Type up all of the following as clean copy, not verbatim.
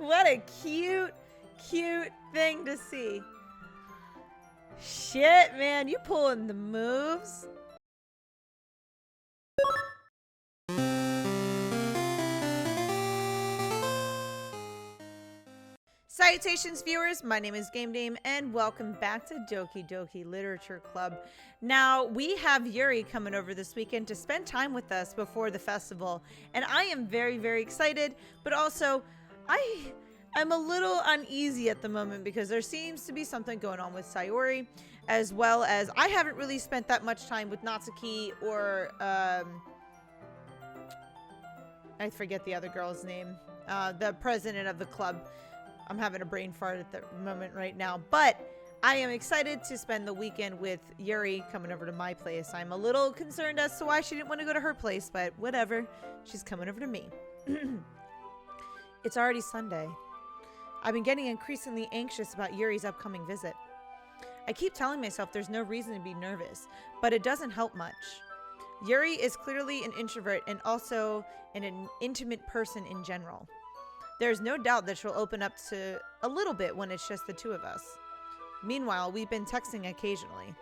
What a cute, cute thing to see. Shit, man, you pulling the moves. Salutations, viewers. My name is Game Dame, and welcome back to Doki Literature Club. Now, we have Yuri coming over this weekend to spend time with us before the festival, and I am very, very excited, but also, I'm a little uneasy at the moment because there seems to be something going on with Sayori, as well as I haven't really spent that much time with Natsuki or, I forget the other girl's name, the president of the club. I'm having a brain fart at the moment right now, but I am excited to spend the weekend with Yuri coming over to my place. I'm a little concerned as to why she didn't want to go to her place, but whatever. She's coming over to me. It's already Sunday. I've been getting increasingly anxious about Yuri's upcoming visit. I keep telling myself there's no reason to be nervous, but it doesn't help much. Yuri is clearly an introvert and also an intimate person in general. There's no doubt that she'll open up to a little bit when it's just the two of us. Meanwhile, we've been texting occasionally.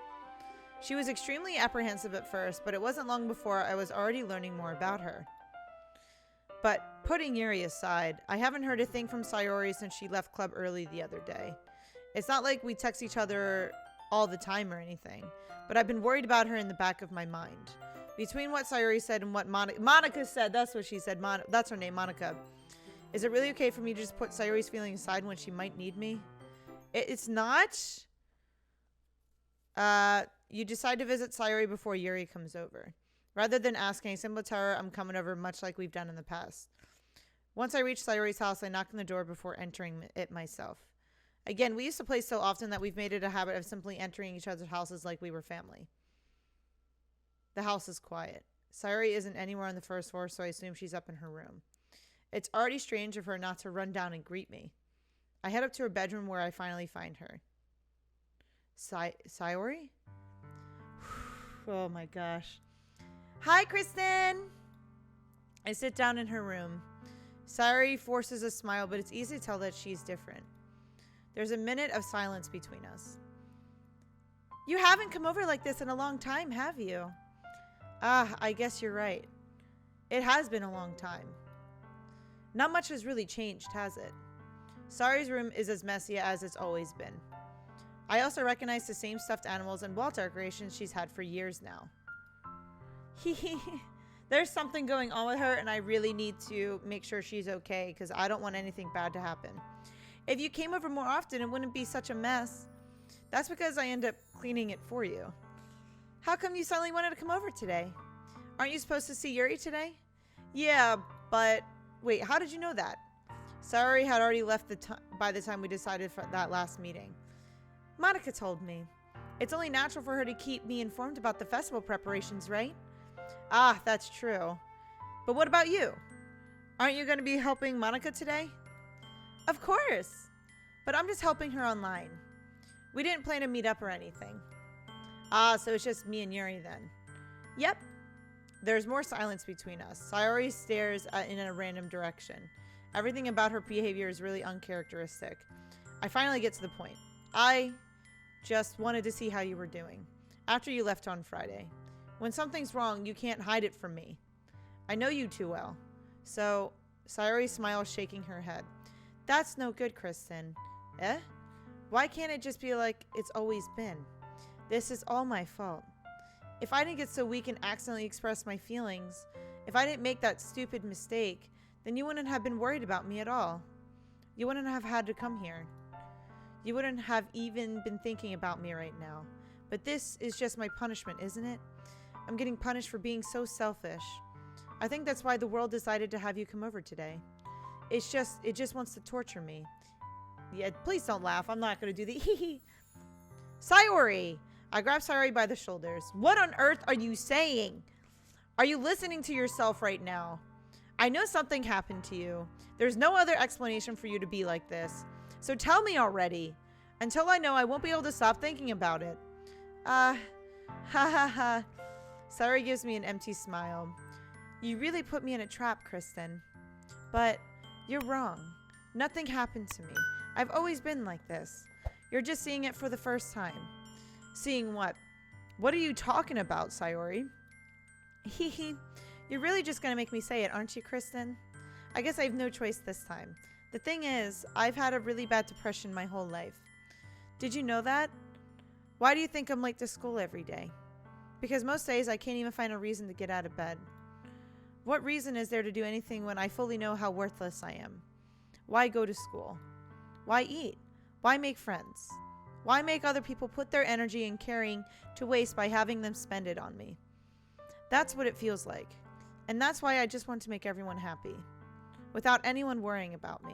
She was extremely apprehensive at first, but it wasn't long before I was already learning more about her. But putting Yuri aside, I haven't heard a thing from Sayori since she left club early the other day. It's not like we text each other all the time or anything, but I've been worried about her in the back of my mind. Between what Sayori said and what Monica said, that's what she said, that's her name, Monica. Is it really okay for me to just put Sayori's feelings aside when she might need me? It's not. You decide to visit Sayori before Yuri comes over. Rather than asking, simply tell her I'm coming over, much like we've done in the past. Once I reach Sayori's house, I knock on the door before entering it myself. Again, we used to play so often that we've made it a habit of simply entering each other's houses like we were family. The house is quiet. Sayori isn't anywhere on the first floor, so I assume she's up in her room. It's already strange of her not to run down and greet me. I head up to her bedroom where I finally find her. Sayori? Oh my gosh. Hi, Kristen! I sit down in her room. Sayori forces a smile, but it's easy to tell that she's different. There's a minute of silence between us. You haven't come over like this in a long time, have you? Ah, I guess you're right. It has been a long time. Not much has really changed, has it? Sayori's room is as messy as it's always been. I also recognize the same stuffed animals and wall decorations she's had for years now. There's something going on with her, and I really need to make sure she's okay because I don't want anything bad to happen. If you came over more often, it wouldn't be such a mess. That's because I end up cleaning it for you. How come you suddenly wanted to come over today? Aren't you supposed to see Yuri today? Yeah, but... Wait, how did you know that? Sayori had already left by the time we decided for that last meeting. Monica told me. It's only natural for her to keep me informed about the festival preparations, right? Ah, that's true. But what about you? Aren't you going to be helping Monica today? Of course. But I'm just helping her online. We didn't plan to meet up or anything. Ah, so it's just me and Yuri then. Yep. There's more silence between us. Sayori stares in a random direction. Everything about her behavior is really uncharacteristic. I finally get to the point. I just wanted to see how you were doing after you left on Friday. When something's wrong, you can't hide it from me. I know you too well. So, Sayori smiles, shaking her head. That's no good, Kristen. Eh? Why can't it just be like it's always been? This is all my fault. If I didn't get so weak and accidentally express my feelings, if I didn't make that stupid mistake, then you wouldn't have been worried about me at all. You wouldn't have had to come here. You wouldn't have even been thinking about me right now. But this is just my punishment, isn't it? I'm getting punished for being so selfish. I think that's why the world decided to have you come over today. It just wants to torture me. Yeah, please don't laugh. I'm not going to do the Sayori! I grab Sayori by the shoulders. What on earth are you saying? Are you listening to yourself right now? I know something happened to you. There's no other explanation for you to be like this. So tell me already. Until I know, I won't be able to stop thinking about it. Ha ha ha. Sayori gives me an empty smile. You really put me in a trap, Kristen. But you're wrong. Nothing happened to me. I've always been like this. You're just seeing it for the first time. Seeing what? What are you talking about, Sayori? Hehe. You're really just gonna make me say it, aren't you, Kristen? I guess I have no choice this time. The thing is, I've had a really bad depression my whole life. Did you know that? Why do you think I'm late to school every day? Because most days I can't even find a reason to get out of bed. What reason is there to do anything when I fully know how worthless I am? Why go to school? Why eat? Why make friends? Why make other people put their energy and caring to waste by having them spend it on me? That's what it feels like. And that's why I just want to make everyone happy. Without anyone worrying about me.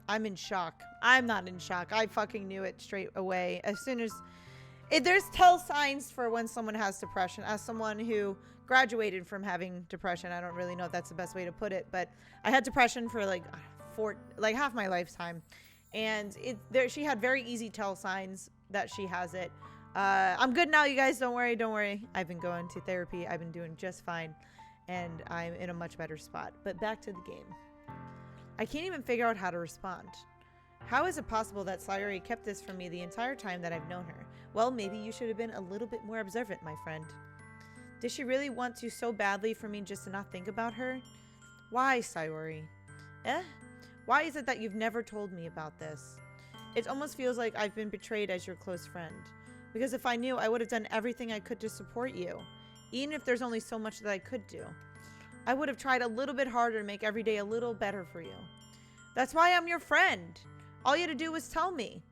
I'm in shock. I'm not in shock. I fucking knew it straight away. As soon as... there's tell signs for when someone has depression. As someone who graduated from having depression, I don't really know if that's the best way to put it, but I had depression for like half my lifetime. And she had very easy tell signs that she has it. I'm good now, you guys. Don't worry. Don't worry. I've been going to therapy. I've been doing just fine. And I'm in a much better spot. But back to the game. I can't even figure out how to respond. How is it possible that Sayori kept this from me the entire time that I've known her? Well, maybe you should have been a little bit more observant, my friend. Did she really want to so badly for me just to not think about her? Why, Sayori? Why is it that you've never told me about this? It almost feels like I've been betrayed as your close friend. Because if I knew, I would have done everything I could to support you. Even if there's only so much that I could do. I would have tried a little bit harder to make every day a little better for you. That's why I'm your friend. All you had to do was tell me.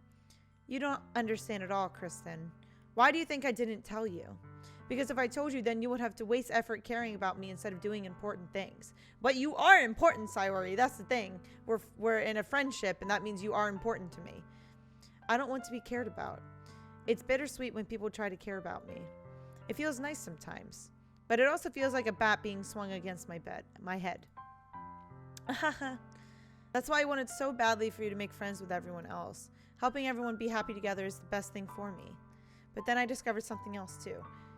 You don't understand at all, Kristen. Why do you think I didn't tell you? Because if I told you, then you would have to waste effort caring about me instead of doing important things. But you are important, Sayori. That's the thing. We're in a friendship, and that means you are important to me. I don't want to be cared about. It's bittersweet when people try to care about me. It feels nice sometimes. But it also feels like a bat being swung against my head. That's why I wanted so badly for you to make friends with everyone else. Helping everyone be happy together is the best thing for me. But then I discovered something else too.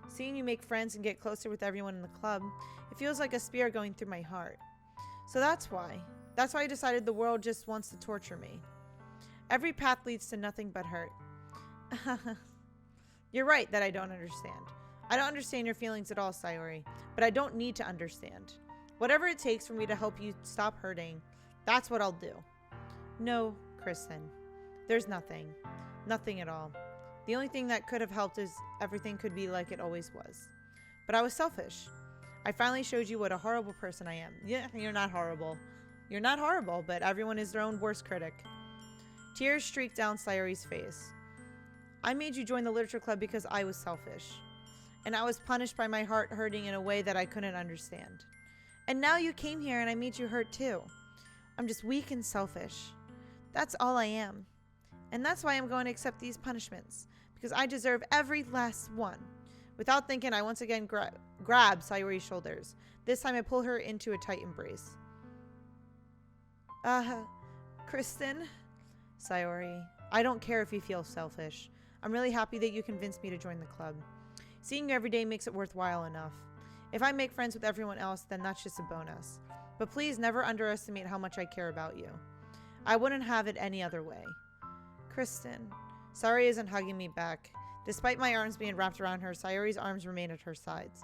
Seeing you make friends and get closer with everyone in the club, it feels like a spear going through my heart. So that's why. That's why I decided the world just wants to torture me. Every path leads to nothing but hurt. You're right that I don't understand. I don't understand your feelings at all, Sayori, but I don't need to understand. Whatever it takes for me to help you stop hurting, that's what I'll do. No, Kristen. There's nothing. Nothing at all. The only thing that could have helped is everything could be like it always was. But I was selfish. I finally showed you what a horrible person I am. Yeah, you're not horrible. You're not horrible, but everyone is their own worst critic. Tears streaked down Sayori's face. I made you join the literature club because I was selfish. And I was punished by my heart hurting in a way that I couldn't understand. And now you came here and I made you hurt too. I'm just weak and selfish. That's all I am. And that's why I'm going to accept these punishments. Because I deserve every last one. Without thinking, I once again grab Sayori's shoulders. This time I pull her into a tight embrace. Kristen? Sayori, I don't care if you feel selfish. I'm really happy that you convinced me to join the club. Seeing you every day makes it worthwhile enough. If I make friends with everyone else, then that's just a bonus. But please never underestimate how much I care about you. I wouldn't have it any other way. Kristen. Sayori isn't hugging me back. Despite my arms being wrapped around her, Sayori's arms remain at her sides.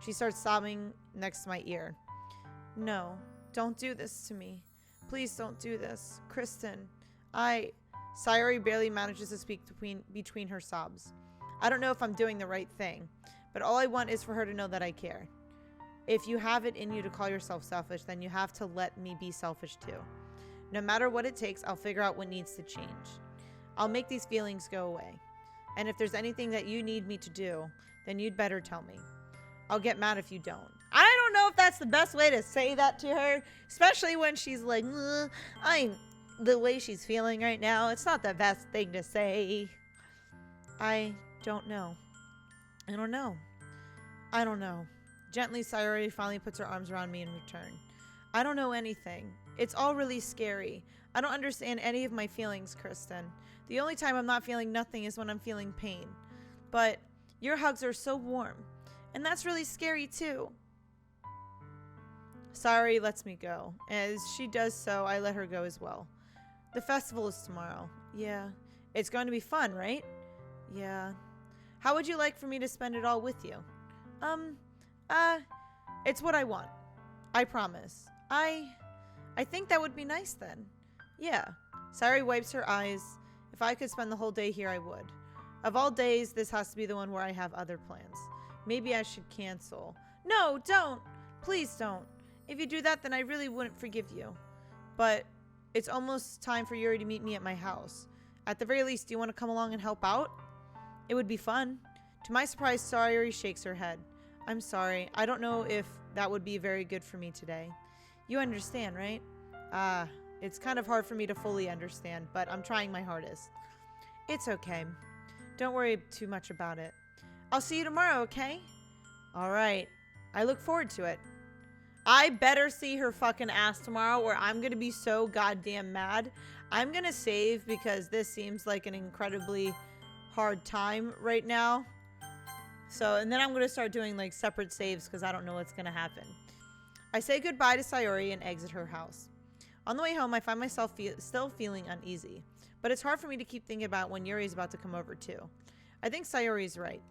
She starts sobbing next to my ear. No, don't do this to me. Please don't do this. Kristen, Sayori barely manages to speak between her sobs. I don't know if I'm doing the right thing, but all I want is for her to know that I care. If you have it in you to call yourself selfish, then you have to let me be selfish too. No matter what it takes, I'll figure out what needs to change. I'll make these feelings go away. And if there's anything that you need me to do, then you'd better tell me. I'll get mad if you don't. I don't know if that's the best way to say that to her, especially when she's like, the way she's feeling right now. It's not the best thing to say. I don't know. I don't know. I don't know. Gently, Sayori finally puts her arms around me in return. I don't know anything. It's all really scary. I don't understand any of my feelings, Kristen. The only time I'm not feeling nothing is when I'm feeling pain. But your hugs are so warm. And that's really scary too. Sayori lets me go. As she does so, I let her go as well. The festival is tomorrow. Yeah. It's going to be fun, right? Yeah. How would you like for me to spend it all with you? It's what I want. I promise. I think that would be nice then. Yeah. Sayori wipes her eyes. If I could spend the whole day here, I would. Of all days, this has to be the one where I have other plans. Maybe I should cancel. No, don't. Please don't. If you do that, then I really wouldn't forgive you. But it's almost time for Yuri to meet me at my house. At the very least, do you want to come along and help out? It would be fun. To my surprise, Sayori shakes her head. I'm sorry. I don't know if that would be very good for me today. You understand, right? It's kind of hard for me to fully understand, but I'm trying my hardest. It's okay. Don't worry too much about it. I'll see you tomorrow, okay? All right. I look forward to it. I better see her fucking ass tomorrow or I'm going to be so goddamn mad. I'm going to save because this seems like an incredibly hard time right now. So, and then I'm going to start doing like separate saves because I don't know what's going to happen. I say goodbye to Sayori and exit her house. On the way home, I find myself still feeling uneasy. But it's hard for me to keep thinking about when Yuri is about to come over too. I think Sayori is right.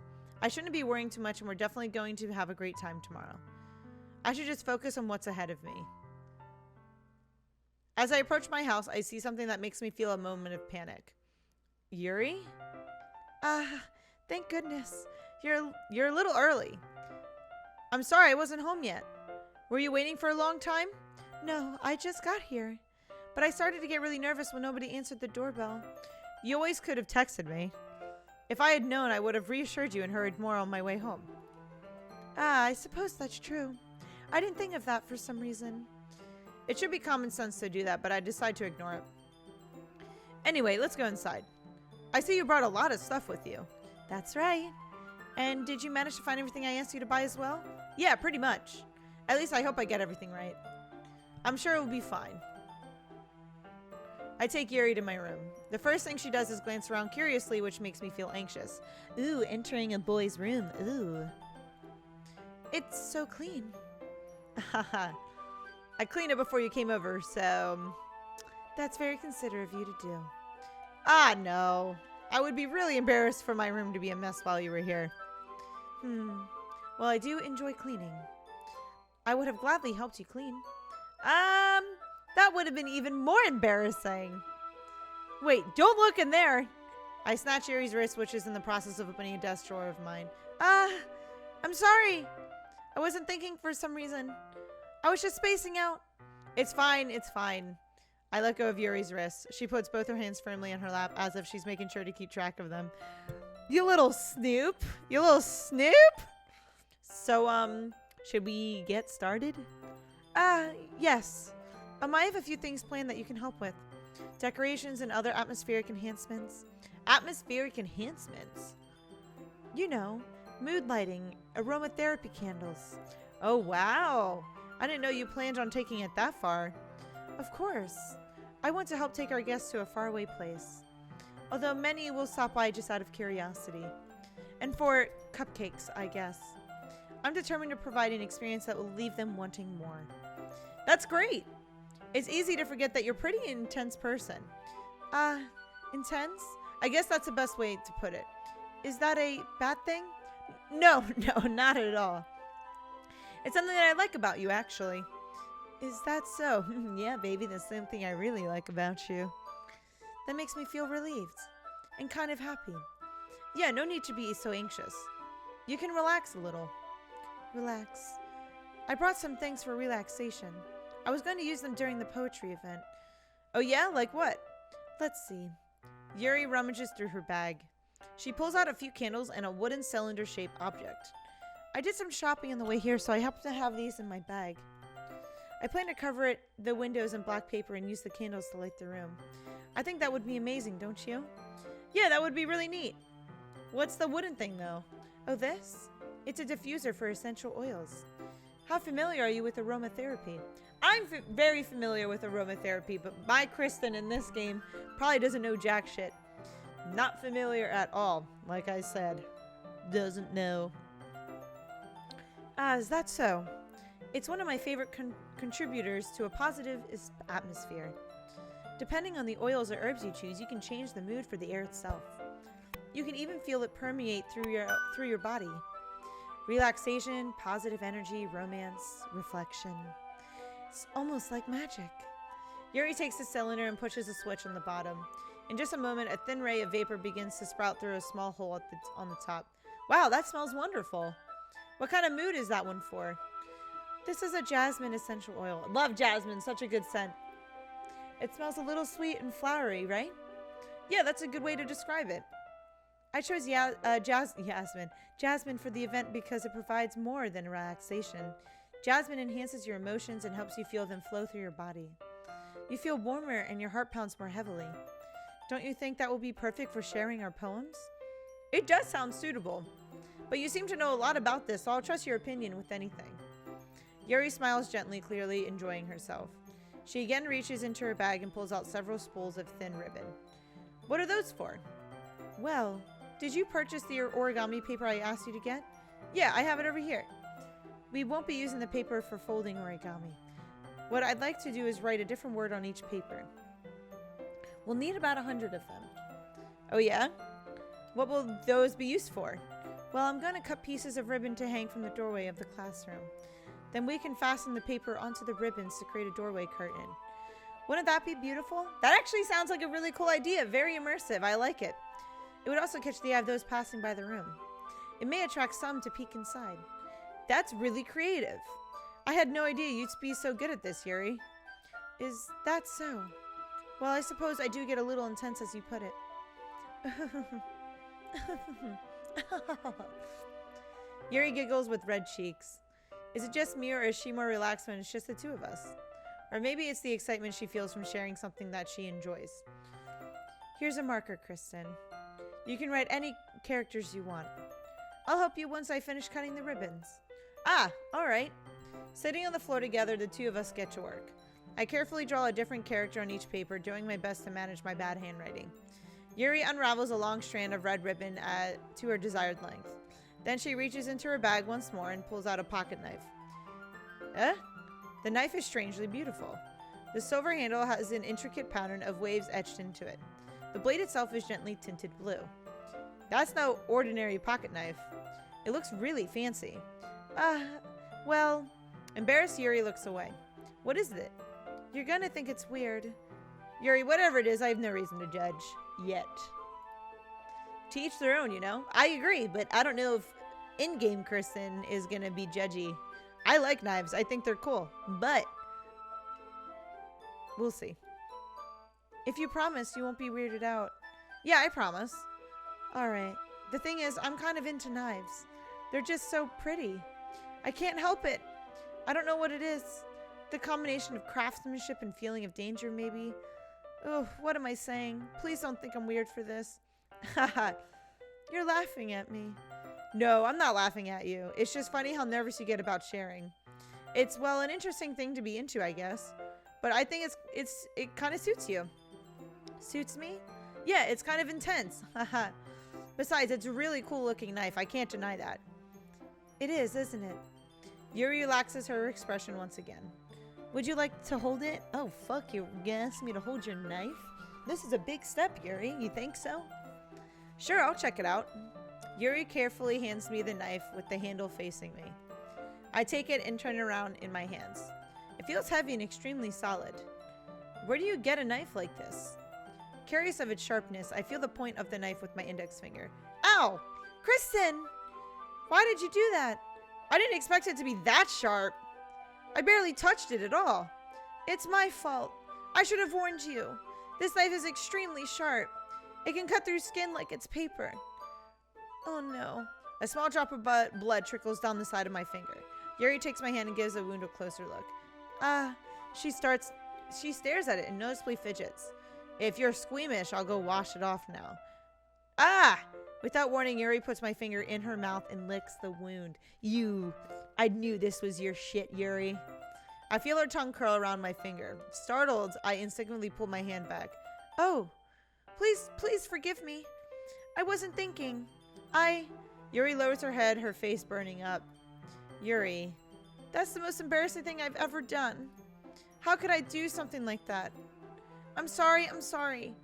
I shouldn't be worrying too much and we're definitely going to have a great time tomorrow. I should just focus on what's ahead of me. As I approach my house, I see something that makes me feel a moment of panic. Yuri? Thank goodness. You're a little early. I'm sorry, I wasn't home yet. Were you waiting for a long time? No, I just got here. But I started to get really nervous when nobody answered the doorbell. You always could have texted me. If I had known, I would have reassured you and hurried more on my way home. I suppose that's true. I didn't think of that for some reason. It should be common sense to do that, but I decide to ignore it. Anyway, let's go inside. I see you brought a lot of stuff with you. That's right. And did you manage to find everything I asked you to buy as well? Yeah, pretty much. At least I hope I get everything right. I'm sure it will be fine. I take Yuri to my room. The first thing she does is glance around curiously, which makes me feel anxious. Ooh, entering a boy's room. Ooh. It's so clean. Haha. I cleaned it before you came over, so... That's very considerate of you to do. Ah, no. I would be really embarrassed for my room to be a mess while you were here. Well, I do enjoy cleaning. I would have gladly helped you clean. That would have been even more embarrassing. Wait, don't look in there. I snatch Yuri's wrist, which is in the process of opening a desk drawer of mine. I'm sorry. I wasn't thinking for some reason. I was just spacing out. It's fine, it's fine. I let go of Yuri's wrist. She puts both her hands firmly on her lap as if she's making sure to keep track of them. You little snoop. You little snoop. So, should we get started? Yes. I have a few things planned that you can help with. Decorations and other atmospheric enhancements. Atmospheric enhancements? You know, mood lighting, aromatherapy candles. Oh, wow. I didn't know you planned on taking it that far. Of course. I want to help take our guests to a faraway place. Although many will stop by just out of curiosity. And for cupcakes, I guess. I'm determined to provide an experience that will leave them wanting more. That's great. It's easy to forget that you're a pretty intense person. Intense? I guess that's the best way to put it. Is that a bad thing? No, not at all. It's something that I like about you, actually. Is that so? Yeah, baby, that's something I really like about you. That makes me feel relieved and kind of happy. Yeah, no need to be so anxious. You can relax a little. Relax. I brought some things for relaxation. I was going to use them during the poetry event. Oh yeah? Like what? Let's see. Yuri rummages through her bag. She pulls out a few candles and a wooden cylinder-shaped object. I did some shopping on the way here, so I happen to have these in my bag. I plan to cover the windows in black paper and use the candles to light the room. I think that would be amazing, don't you? Yeah, that would be really neat. What's the wooden thing, though? Oh, this? It's a diffuser for essential oils. How familiar are you with aromatherapy? I'm very familiar with aromatherapy, but my Kristen in this game probably doesn't know jack shit. Not familiar at all, like I said. Doesn't know. Is that so? It's one of my favorite contributors to a positive atmosphere. Depending on the oils or herbs you choose, you can change the mood for the air itself. You can even feel it permeate through your body. Relaxation, positive energy, romance, reflection. It's almost like magic. Yuri takes the cylinder and pushes a switch on the bottom. In just a moment, a thin ray of vapor begins to sprout through a small hole on the top. Wow, that smells wonderful. What kind of mood is that one for? This is a jasmine essential oil. I love jasmine, such a good scent. It smells a little sweet and flowery, right? Yeah, that's a good way to describe it. I chose jasmine for the event because it provides more than relaxation. Jasmine enhances your emotions and helps you feel them flow through your body. You feel warmer and your heart pounds more heavily. Don't you think that will be perfect for sharing our poems? It does sound suitable, but you seem to know a lot about this, so I'll trust your opinion with anything. Yuri smiles gently, clearly enjoying herself. She again reaches into her bag and pulls out several spools of thin ribbon. What are those for? Well, did you purchase the origami paper I asked you to get? Yeah, I have it over here. We won't be using the paper for folding origami. What I'd like to do is write a different word on each paper. We'll need about 100 of them. Oh yeah? What will those be used for? Well, I'm going to cut pieces of ribbon to hang from the doorway of the classroom. Then we can fasten the paper onto the ribbons to create a doorway curtain. Wouldn't that be beautiful? That actually sounds like a really cool idea. Very immersive. I like it. It would also catch the eye of those passing by the room. It may attract some to peek inside. That's really creative. I had no idea you'd be so good at this, Yuri. Is that so? Well, I suppose I do get a little intense as you put it. Yuri giggles with red cheeks. Is it just me, or is she more relaxed when it's just the two of us? Or maybe it's the excitement she feels from sharing something that she enjoys. Here's a marker, Kristen. You can write any characters you want. I'll help you once I finish cutting the ribbons. Ah, all right. Sitting on the floor together, the two of us get to work. I carefully draw a different character on each paper, doing my best to manage my bad handwriting. Yuri unravels a long strand of red ribbon to her desired length. Then she reaches into her bag once more and pulls out a pocket knife. The knife is strangely beautiful. The silver handle has an intricate pattern of waves etched into it. The blade itself is gently tinted blue. That's no ordinary pocket knife. It looks really fancy. Well, embarrassed Yuri looks away. What is it? You're gonna think it's weird. Yuri, whatever it is, I have no reason to judge. Yet. To each their own, you know? I agree, but I don't know if in-game Kristen is gonna be judgy. I like knives. I think they're cool. But we'll see. If you promise, you won't be weirded out. Yeah, I promise. Alright. The thing is, I'm kind of into knives. They're just so pretty. I can't help it. I don't know what it is. The combination of craftsmanship and feeling of danger, maybe. Oh, what am I saying? Please don't think I'm weird for this. Haha. You're laughing at me. No, I'm not laughing at you. It's just funny how nervous you get about sharing. It's, well, an interesting thing to be into, I guess. But I think it kind of suits you. Suits me? Yeah, it's kind of intense. Haha. Besides, it's a really cool looking knife. I can't deny that. It is, isn't it? Yuri relaxes her expression once again. Would you like to hold it? Oh, fuck, you're gonna ask me to hold your knife? This is a big step, Yuri. You think so? Sure, I'll check it out. Yuri carefully hands me the knife with the handle facing me. I take it and turn it around in my hands. It feels heavy and extremely solid. Where do you get a knife like this? Curious of its sharpness, I feel the point of the knife with my index finger. Ow! Kristen! Why did you do that? I didn't expect it to be that sharp. I barely touched it at all. It's my fault. I should have warned you. This knife is extremely sharp. It can cut through skin like it's paper. Oh no. A small drop of blood trickles down the side of my finger. Yuri takes my hand and gives the wound a closer look. She stares at it and noticeably fidgets. If you're squeamish, I'll go wash it off now. Without warning, Yuri puts my finger in her mouth and licks the wound. I knew this was your shit, Yuri. I feel her tongue curl around my finger. Startled, I instinctively pull my hand back. Oh, please forgive me. I wasn't thinking. Yuri lowers her head, her face burning up. Yuri, That's the most embarrassing thing I've ever done. How could I do something like that? I'm sorry, I'm sorry.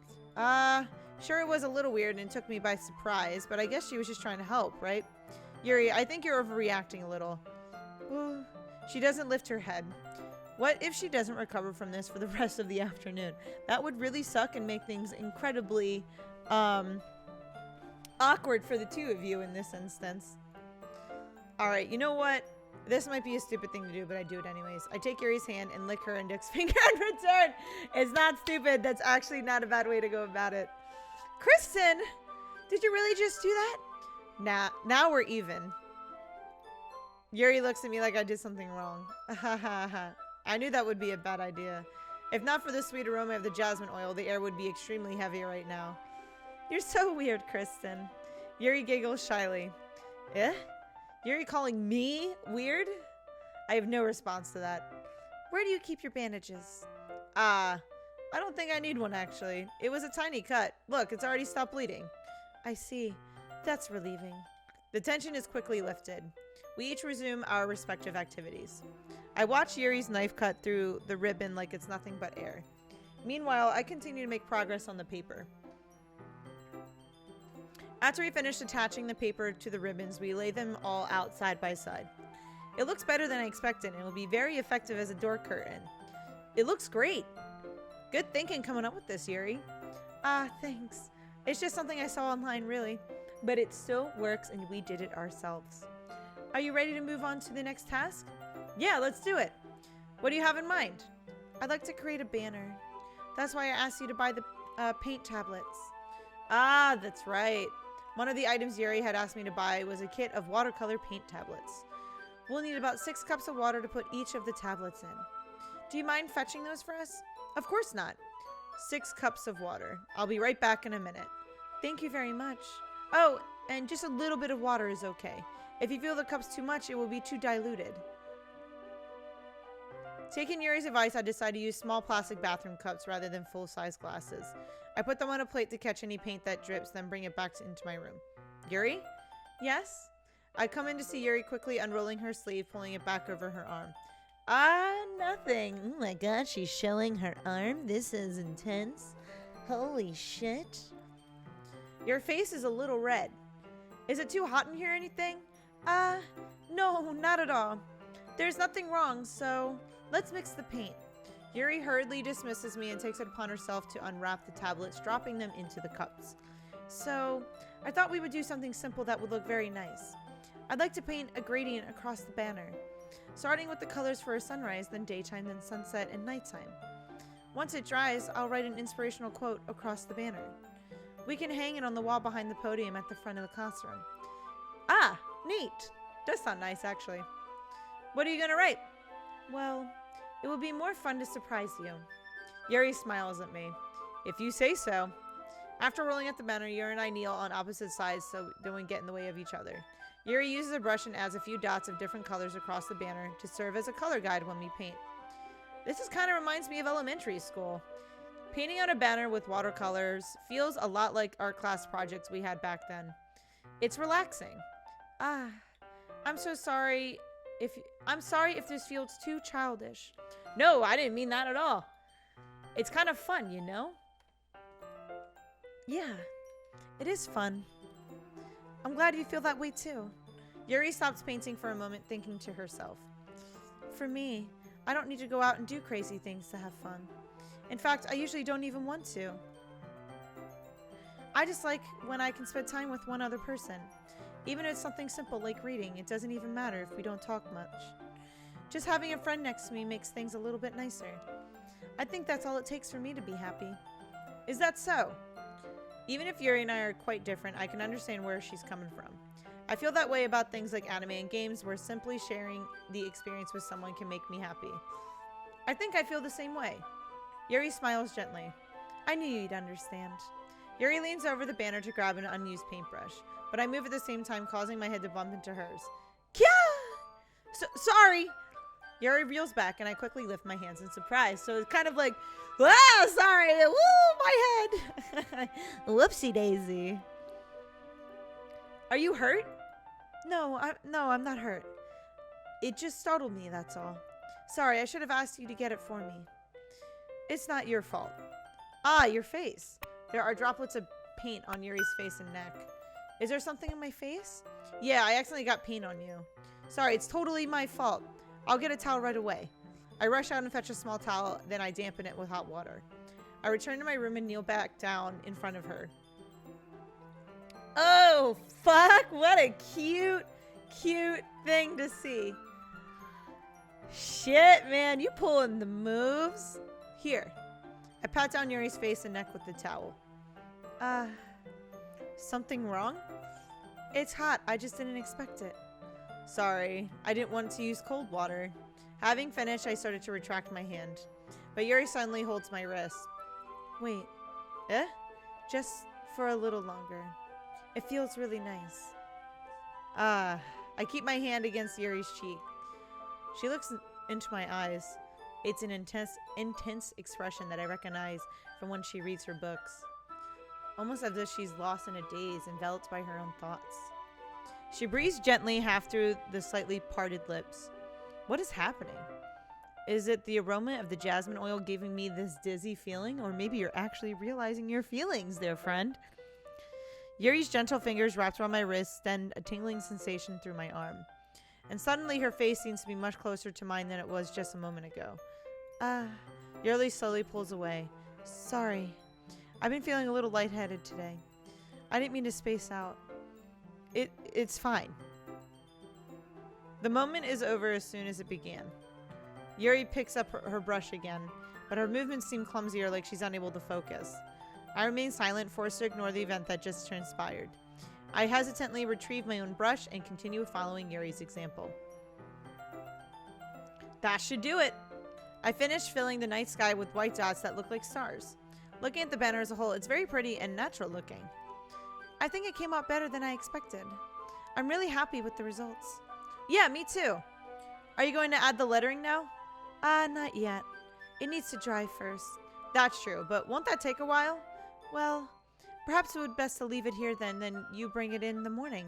Sure it was a little weird and took me by surprise, but I guess she was just trying to help, right? Yuri, I think you're overreacting a little. Ooh. She doesn't lift her head. What if she doesn't recover from this for the rest of the afternoon? That would really suck and make things incredibly, awkward for the two of you in this instance. Alright, you know what? This might be a stupid thing to do, but I do it anyways. I take Yuri's hand and lick her index finger in return. It's not stupid. That's actually not a bad way to go about it. Kristen! Did you really just do that? Nah, now we're even. Yuri looks at me like I did something wrong. I knew that would be a bad idea. If not for the sweet aroma of the jasmine oil, the air would be extremely heavy right now. You're so weird, Kristen. Yuri giggles shyly. Eh? Yuri calling me weird? I have no response to that. Where do you keep your bandages? I don't think I need one, actually. It was a tiny cut. Look, it's already stopped bleeding. I see. That's relieving. The tension is quickly lifted. We each resume our respective activities. I watch Yuri's knife cut through the ribbon like it's nothing but air. Meanwhile, I continue to make progress on the paper. After we finish attaching the paper to the ribbons, we lay them all out side by side. It looks better than I expected and will be very effective as a door curtain. It looks great. Good thinking coming up with this, Yuri. Thanks. It's just something I saw online, really. But it still works and we did it ourselves. Are you ready to move on to the next task? Yeah, let's do it. What do you have in mind? I'd like to create a banner. That's why I asked you to buy the paint tablets. That's right. One of the items Yuri had asked me to buy was a kit of watercolor paint tablets. We'll need about 6 cups of water to put each of the tablets in. Do you mind fetching those for us? Of course not. 6 cups of water. I'll be right back in a minute. Thank you very much. Oh, and just a little bit of water is okay. If you feel the cup's too much, it will be too diluted. Taking Yuri's advice, I decided to use small plastic bathroom cups rather than full-size glasses. I put them on a plate to catch any paint that drips, then bring it back into my room. Yuri? Yes? I come in to see Yuri quickly unrolling her sleeve, pulling it back over her arm. Nothing. Oh my god, she's showing her arm? This is intense. Holy shit. Your face is a little red. Is it too hot in here or anything? No, not at all. There's nothing wrong, so let's mix the paint. Yuri hurriedly dismisses me and takes it upon herself to unwrap the tablets, dropping them into the cups. So, I thought we would do something simple that would look very nice. I'd like to paint a gradient across the banner, starting with the colors for a sunrise, then daytime, then sunset, and nighttime. Once it dries, I'll write an inspirational quote across the banner. We can hang it on the wall behind the podium at the front of the classroom. Neat. Does sound nice, actually. What are you going to write? Well, it will be more fun to surprise you. Yuri smiles at me. If you say so. After rolling out the banner, Yuri and I kneel on opposite sides so they won't get in the way of each other. Yuri uses a brush and adds a few dots of different colors across the banner to serve as a color guide when we paint. This kind of reminds me of elementary school. Painting on a banner with watercolors feels a lot like art class projects we had back then. It's relaxing. I'm so sorry if this feels too childish. No, I didn't mean that at all. It's kind of fun, you know? Yeah, it is fun. I'm glad you feel that way too. Yuri stops painting for a moment, thinking to herself. For me, I don't need to go out and do crazy things to have fun. In fact, I usually don't even want to. I just like when I can spend time with one other person. Even if it's something simple like reading, it doesn't even matter if we don't talk much. Just having a friend next to me makes things a little bit nicer. I think that's all it takes for me to be happy. Is that so? Even if Yuri and I are quite different, I can understand where she's coming from. I feel that way about things like anime and games, where simply sharing the experience with someone can make me happy. I think I feel the same way. Yuri smiles gently. I knew you'd understand. Yuri leans over the banner to grab an unused paintbrush, but I move at the same time, causing my head to bump into hers. Kya! Sorry! Yuri reels back, and I quickly lift my hands in surprise, so it's kind of like, sorry! Woo, my head! Whoopsie daisy. Are you hurt? No, I'm not hurt. It just startled me, that's all. Sorry, I should have asked you to get it for me. It's not your fault. Ah, your face. There are droplets of paint on Yuri's face and neck. Is there something in my face? Yeah, I accidentally got paint on you. Sorry, it's totally my fault. I'll get a towel right away. I rush out and fetch a small towel, then I dampen it with hot water. I return to my room and kneel back down in front of her. Oh, fuck! What a cute thing to see. Shit, man, you pulling the moves. Here. I pat down Yuri's face and neck with the towel. Something wrong? It's hot. I just didn't expect it. Sorry. I didn't want to use cold water. Having finished, I started to retract my hand. But Yuri suddenly holds my wrist. Wait. Eh? Just for a little longer. It feels really nice. I keep my hand against Yuri's cheek. She looks into my eyes. It's an intense expression that I recognize from when she reads her books. Almost as if she's lost in a daze, enveloped by her own thoughts. She breathes gently, half through the slightly parted lips. What is happening? Is it the aroma of the jasmine oil giving me this dizzy feeling? Or maybe you're actually realizing your feelings there, friend. Yuri's gentle fingers wrapped around my wrist send a tingling sensation through my arm. And suddenly her face seems to be much closer to mine than it was just a moment ago. Yuri slowly pulls away. Sorry. I've been feeling a little lightheaded today. I didn't mean to space out. It's fine. The moment is over as soon as it began. Yuri picks up her brush again, but her movements seem clumsier, like she's unable to focus. I remain silent, forced to ignore the event that just transpired. I hesitantly retrieve my own brush and continue following Yuri's example. That should do it. I finished filling the night sky with white dots that look like stars. Looking at the banner as a whole, it's very pretty and natural looking. I think it came out better than I expected. I'm really happy with the results. Yeah, me too. Are you going to add the lettering now? Not yet. It needs to dry first. That's true, but won't that take a while? Well, perhaps it would be best to leave it here then you bring it in the morning.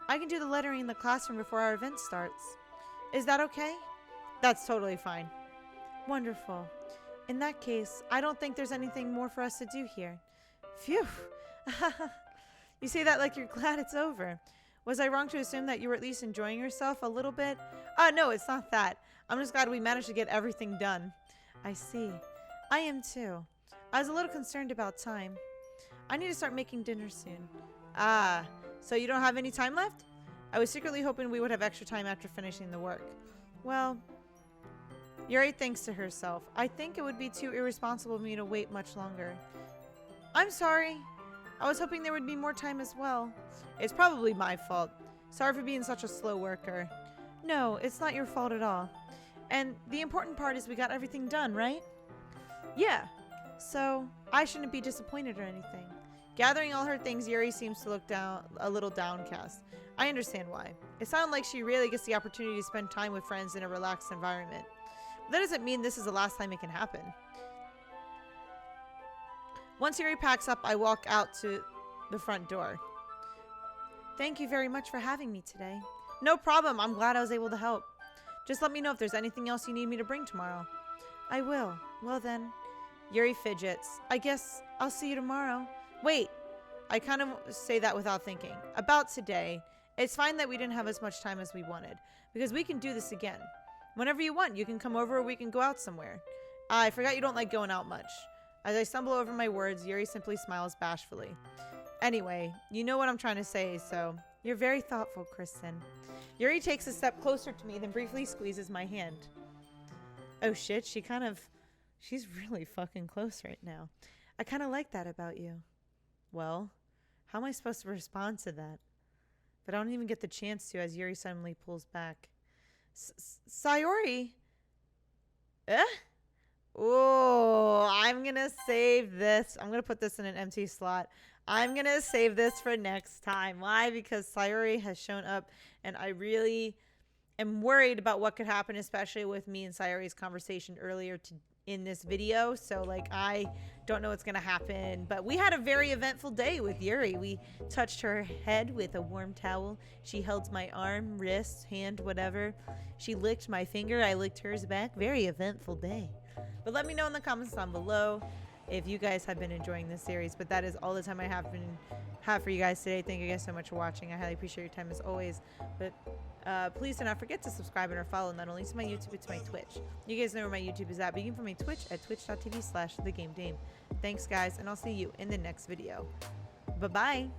I can do the lettering in the classroom before our event starts. Is that okay? That's totally fine. Wonderful. In that case, I don't think there's anything more for us to do here. Phew. You say that like you're glad it's over. Was I wrong to assume that you were at least enjoying yourself a little bit? No, it's not that. I'm just glad we managed to get everything done. I see. I am too. I was a little concerned about time. I need to start making dinner soon. So you don't have any time left? I was secretly hoping we would have extra time after finishing the work. Well, Yuri thinks to herself. I think it would be too irresponsible of me to wait much longer. I'm sorry. I was hoping there would be more time as well. It's probably my fault. Sorry for being such a slow worker. No, it's not your fault at all. And the important part is we got everything done, right? Yeah. So, I shouldn't be disappointed or anything. Gathering all her things, Yuri seems to look a little downcast. I understand why. It sounded like she really gets the opportunity to spend time with friends in a relaxed environment. But that doesn't mean this is the last time it can happen. Once Yuri packs up, I walk out to the front door. Thank you very much for having me today. No problem. I'm glad I was able to help. Just let me know if there's anything else you need me to bring tomorrow. I will. Well then. Yuri fidgets. I guess I'll see you tomorrow. Wait. I kind of say that without thinking. About today. It's fine that we didn't have as much time as we wanted, because we can do this again. Whenever you want, you can come over or we can go out somewhere. I forgot you don't like going out much. As I stumble over my words, Yuri simply smiles bashfully. Anyway, you know what I'm trying to say, so you're very thoughtful, Kristen. Yuri takes a step closer to me, then briefly squeezes my hand. Oh shit, she's really fucking close right now. I kind of like that about you. Well, how am I supposed to respond to that? But I don't even get the chance to as Yuri suddenly pulls back. Sayori? Eh? Oh, I'm going to save this. I'm going to put this in an empty slot. I'm going to save this for next time. Why? Because Sayori has shown up and I really am worried about what could happen, especially with me and Sayori's conversation earlier in this video, so like I don't know what's gonna happen. But we had a very eventful day with Yuri. We touched her head with a warm towel. She held my arm, wrist, hand, whatever. She licked my finger. I licked hers back. Very eventful day. But let me know in the comments down below if you guys have been enjoying this series. But that is all the time I have for you guys today. Thank you guys so much for watching. I highly appreciate your time as always. But please do not forget to subscribe and or follow not only to my YouTube but to my Twitch. You guys know where my YouTube is at, but you can find my Twitch at twitch.tv/thegamedame. Thanks guys, and I'll see you in the next video. Bye bye.